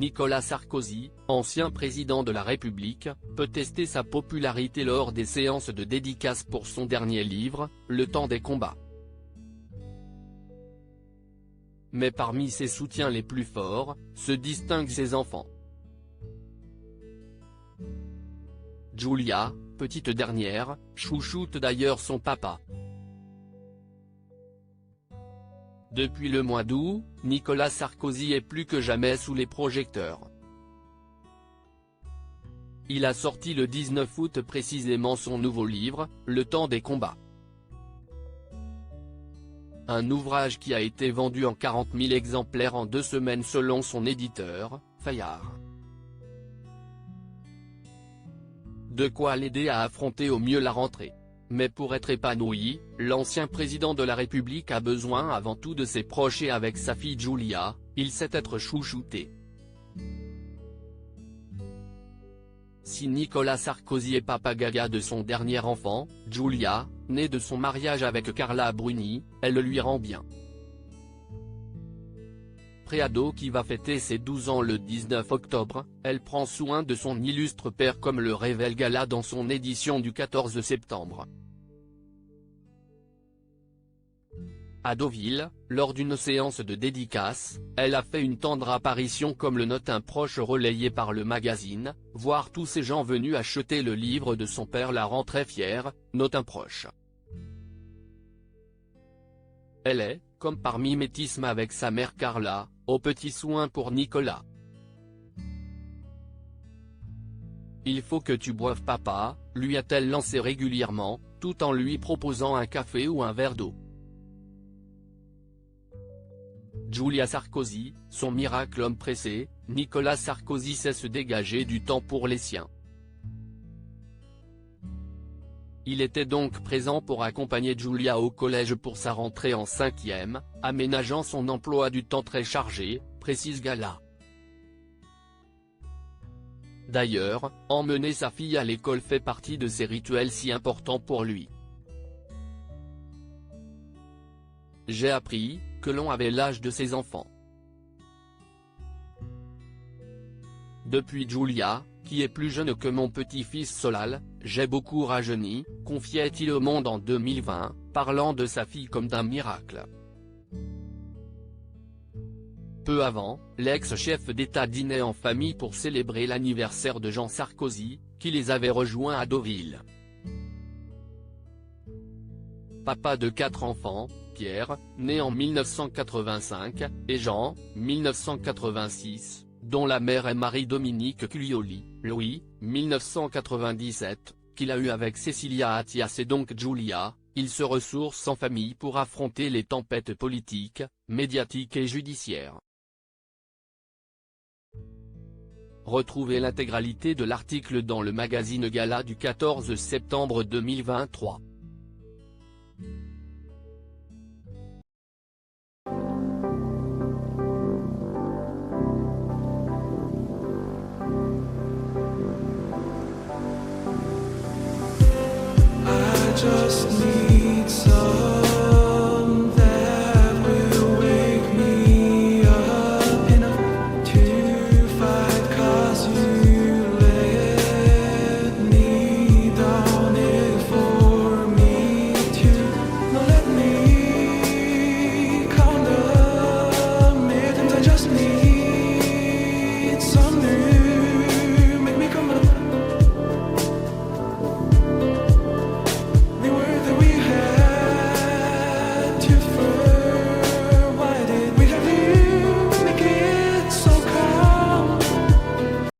Nicolas Sarkozy, ancien président de la République, peut tester sa popularité lors des séances de dédicaces pour son dernier livre, Le temps des combats. Mais parmi ses soutiens les plus forts, se distinguent ses enfants. Giulia, petite dernière, chouchoute d'ailleurs son papa. Depuis le mois d'août, Nicolas Sarkozy est plus que jamais sous les projecteurs. Il a sorti le 19 août précisément son nouveau livre, Le temps des combats. Un ouvrage qui a été vendu en 40 000 exemplaires en 2 semaines selon son éditeur, Fayard. De quoi l'aider à affronter au mieux la rentrée. Mais pour être épanoui, l'ancien président de la République a besoin avant tout de ses proches et avec sa fille Giulia, il sait être chouchouté. Si Nicolas Sarkozy est papa gaga de son dernier enfant, Giulia, née de son mariage avec Carla Bruni, elle lui rend bien. Préado qui va fêter ses 12 ans le 19 octobre, elle prend soin de son illustre père comme le révèle Gala dans son édition du 14 septembre. À Deauville, lors d'une séance de dédicace, elle a fait une tendre apparition comme le note un proche relayé par le magazine, voir tous ces gens venus acheter le livre de son père la rend très fière, note un proche. Elle est, comme par mimétisme avec sa mère Carla, aux petits soins pour Nicolas. Il faut que tu boives papa, lui a-t-elle lancé régulièrement, tout en lui proposant un café ou un verre d'eau. Giulia Sarkozy, son miracle homme pressé, Nicolas Sarkozy sait se dégager du temps pour les siens. Il était donc présent pour accompagner Giulia au collège pour sa rentrée en 5e, aménageant son emploi du temps très chargé, précise Gala. D'ailleurs, emmener sa fille à l'école fait partie de ces rituels si importants pour lui. J'ai appris que l'on avait l'âge de ses enfants. Depuis Giulia, qui est plus jeune que mon petit-fils Solal, j'ai beaucoup rajeuni, confiait-il au Monde en 2020, parlant de sa fille comme d'un miracle. Peu avant, l'ex-chef d'État dînait en famille pour célébrer l'anniversaire de Jean Sarkozy, qui les avait rejoints à Deauville. Papa de 4 enfants, Pierre, né en 1985, et Jean, 1986, dont la mère est Marie-Dominique Culioli, Louis, 1997, qu'il a eu avec Cécilia Attias et donc Giulia, il se ressource en famille pour affronter les tempêtes politiques, médiatiques et judiciaires. Retrouvez l'intégralité de l'article dans le magazine Gala du 14 septembre 2023. Just need